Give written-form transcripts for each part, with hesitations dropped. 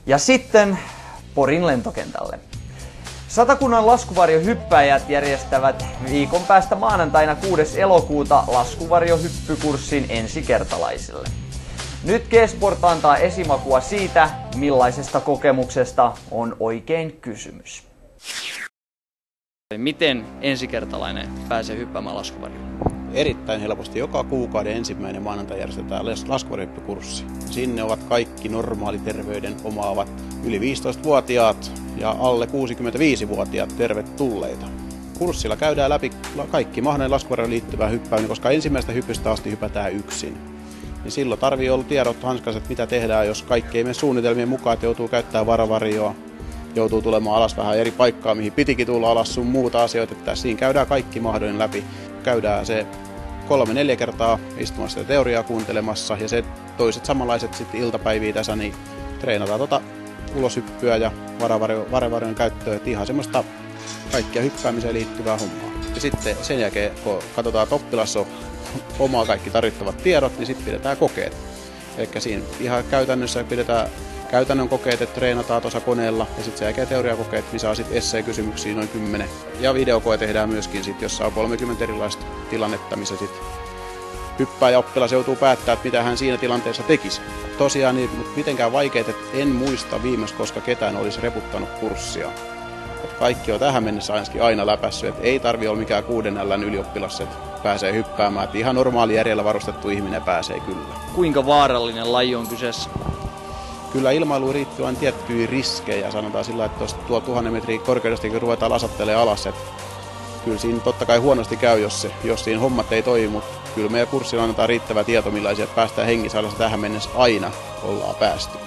Ja sitten Porin lentokentälle. Satakunnan laskuvarjohyppäjät järjestävät viikon päästä maanantaina 6. elokuuta laskuvarjohyppykurssin ensikertalaisille. Nyt G-Sport antaa esimakua siitä, millaisesta kokemuksesta on oikein kysymys. Miten ensikertalainen pääsee hyppäämään laskuvarjoon? Erittäin helposti. Joka kuukauden ensimmäinen maanantai järjestetään laskuvarjohyppykurssi. Sinne ovat kaikki normaaliterveyden omaavat yli 15-vuotiaat ja alle 65-vuotiaat tervetulleita. Kurssilla käydään läpi kaikki mahdollinen laskuvarjoon liittyvää hyppääminen, koska ensimmäistä hypystä asti hypätään yksin. Niin silloin tarvii olla tiedot hanskaiset, mitä tehdään, jos kaikki ei mene suunnitelmien mukaan, että joutuu käyttämään varavarjoa, joutuu tulemaan alas vähän eri paikkaa, mihin pitikin tulla alas sun muuta asioita. Että siinä käydään kaikki mahdollinen läpi. Käydään se 3-4 kertaa istumassa ja teoriaa kuuntelemassa ja se toiset samanlaiset sitten iltapäiviä tässä, niin treenataan uloshyppyä ja varavarjon käyttöä, että ihan semmoista kaikkia hyppäämiseen liittyvää hommaa. Ja sitten sen jälkeen, kun katsotaan, että oppilas on omaa kaikki tarvittavat tiedot, niin sitten pidetään kokeet. Eli siinä ihan käytännössä pidetään käytännön kokeet, että treenataan tuossa koneella ja sitten sen jälkeen teoriakokeet, missä on sitten essee-kysymyksiä noin 10. Ja videokoe tehdään myöskin sitten, jossa on 30 erilaista tilannetta, missä sitten hyppää ja oppilas joutuu päättämään, että mitä hän siinä tilanteessa tekisi. Tosiaan niin, mutta mitenkään vaikeet, että en muista viimeksi, koska ketään olisi reputtanut kurssia. Että kaikki on tähän mennessä aina läpässyt, että ei tarvitse olla mikään 6 L:n ylioppilas, että pääsee hyppäämään. Että ihan normaali järjellä varustettu ihminen pääsee kyllä. Kuinka vaarallinen laji on kyseessä? Kyllä ilmailuun riittyy aina tiettyjä riskejä. Sanotaan sillä, että tuo 1000 metrin korkeudestakin ruvetaan asattelemaan alas. Että kyllä siinä totta kai huonosti käy, jos siinä hommat ei toimi, mutta kyllä meidän kurssilla annetaan riittävä tieto, millaisia päästään hengissä alas. Tähän mennessä aina ollaan päästy.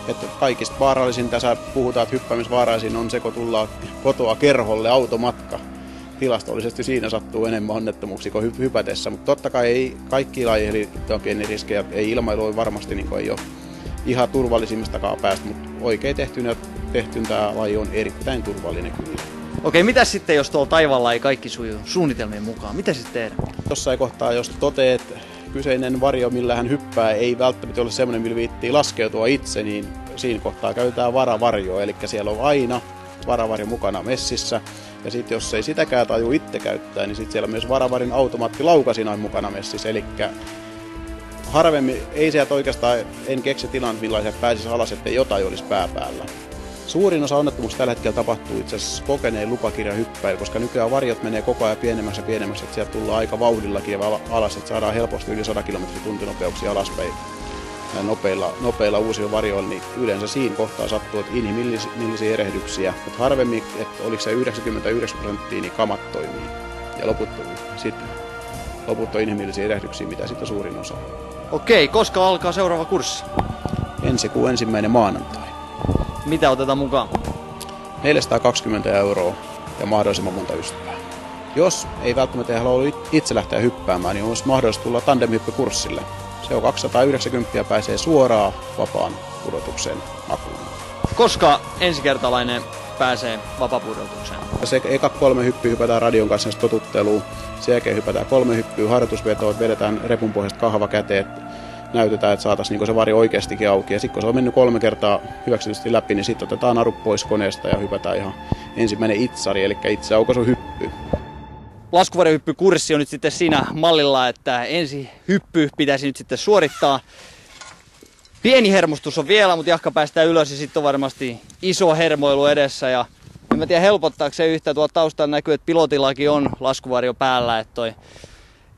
Että kaikista vaarallisin tässä puhutaan, että hyppäämisvaaraisin on se, kun tullaan kotoa kerholle automatka. Tilastollisesti siinä sattuu enemmän onnettomuuksia kuin hypätessä, mutta totta kai ei kaikki lajeihin on pieni riskejä. Ei ilmailu varmasti niin ei ole ihan turvallisimmistakaan päästä, mutta oikein tehtyn tämä laji on erittäin turvallinen kyllä. Okei, mitä sitten, jos tuolla taivaalla ei kaikki suju suunnitelmien mukaan? Mitä sitten tehdään? Jossain kohtaa, jos toteat, että kyseinen varjo, millä hän hyppää, ei välttämättä ole semmoinen, millä viittii laskeutua itse, niin siinä kohtaa käytetään varavarjoa. Eli siellä on aina varavarjo mukana messissä. Ja sitten jos ei sitäkään taju itse käyttää, niin sitten siellä on myös varavarin automaattilaukasin mukana messissä. Eli harvemmin, ei sieltä oikeastaan, en keksi tilan, millaisia pääsisi alas, ettei jotain olisi pää päällä. Suurin osa onnettomuuksia tällä hetkellä tapahtuu itse asiassa kokeneen lupakirjahyppäillä, koska nykyään varjot menee koko ajan pienemmäksi ja pienemmäksi, että sieltä tullaan aika vauhdillakin alas, että saadaan helposti yli 100 kilometrin tuntinopeuksia alaspäin nopeilla uusilla varjoilla, niin yleensä siinä kohtaa sattuu, että inhimillisiä erehdyksiä, mutta harvemmin, että oliko se 99%, niin kamat toimii ja loput on inhimillisiä erehdyksiä, mitä sitten suurin osa. Okei, koska alkaa seuraava kurssi? Ensi kuun 1. maanantai. Mitä otetaan mukaan? 420 € ja mahdollisimman monta ystävää. Jos ei välttämättä halua itse lähteä hyppäämään, niin olisi mahdollista tulla tandemhyppykurssille. Se on 290 ja pääsee suoraan vapaan pudotukseen makuun. Koska ensikertalainen pääsee vapaapudotukseen? Se eka 3 hyppyä hypätään radion kanssa totutteluun. Sen jälkeen hypätään 3 hyppyä harjoitusvetoa, vedetään repun pohjasta kahva käteen, näytetään, että saataisiin niin se varjo oikeastikin auki. Ja sitten kun se on mennyt 3 kertaa hyväksytysti läpi, niin sitten otetaan naru pois koneesta ja hypätään ihan ensimmäinen itsari, eli itse aukaisu-hyppy. Laskuvarjohyppykurssi on nyt sitten siinä mallilla, että ensi hyppy pitäisi nyt sitten suorittaa. Pieni hermostus on vielä, mutta jahka päästään ylös ja sitten on varmasti iso hermoilu edessä. Ja en mä tiedä helpottaako se yhtä, tuolta taustalla näkyy, että pilotillakin on laskuvarjo päällä, että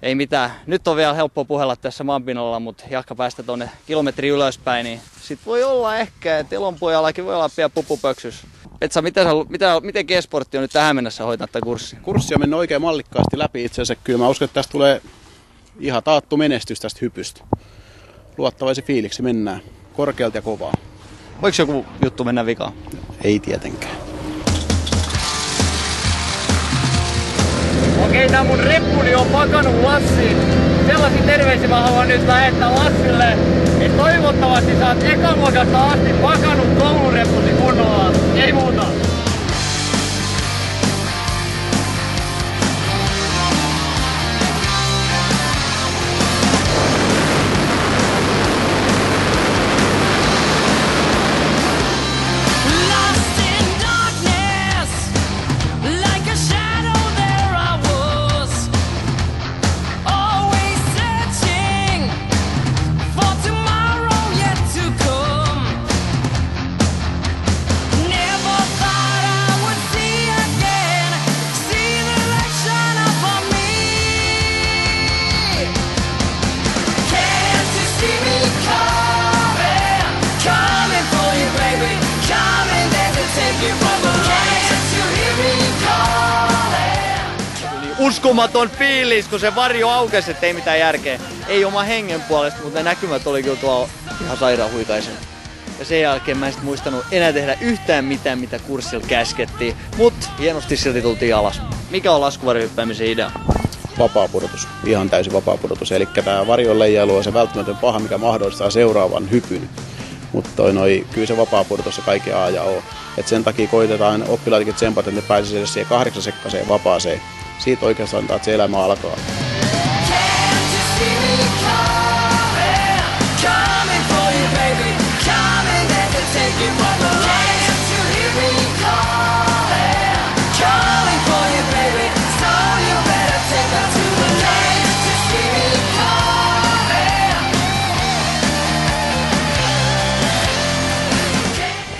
ei mitään. Nyt on vielä helppo puhella tässä maanpinnalla, mutta jahka päästä tuonne kilometri ylöspäin, niin sit voi olla ehkä, että elonpojallakin voi olla pian pupupöksys. Petsa, miten G-Sport on nyt tähän mennessä hoitanut tämän kurssin? Kurssi on mennyt oikein mallikkaasti läpi itse asiassa. Kyllä mä uskon, että tästä tulee ihan taattu menestys tästä hypystä. Luottavaisin fiiliksi mennään. Korkealta ja kovaa. Voiko joku juttu mennä vikaan? Ei tietenkään. Okei, tää mun reppuni on pakannut Lassin. Sellaisia terveisiä mä haluan nyt lähettää Lassille, että toivottavasti sä oot ekaluokasta asti pakannut koulureppusi kunnolla. Ei muuta. uskomaton fiilis, kun se varjo aukesi, ettei mitään järkeä. Ei oma hengen puolesta, mutta ne näkymät oli kyllä tuolla ihan sairaan huikaisen. Ja sen jälkeen mä en sit muistanut enää tehdä yhtään mitään, mitä kurssilla käskettiin. Mut hienosti silti tultiin alas. Mikä on laskuvarjohyppäämisen idea? Vapaapudotus, ihan täysin vapaapudotus. Eli tämä varjon leijailu on se välttämätön paha, mikä mahdollistaa seuraavan hypyn. Mutta kyllä se vapaapudotus on kaikki A ja O. Et sen takia koitetaan oppilaitakin tsempata, että ne pääsisivät edes siihen 8 sekkaseen vapaaseen. Siitä oikeastaan että se elämä alkaa.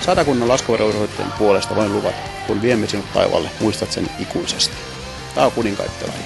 Satakunnan laskuvarjourheilijoiden puolesta voin luvata, kun viemme sinut taivaalle, muistat sen ikuisesti. Tää on kuninkaitten laji.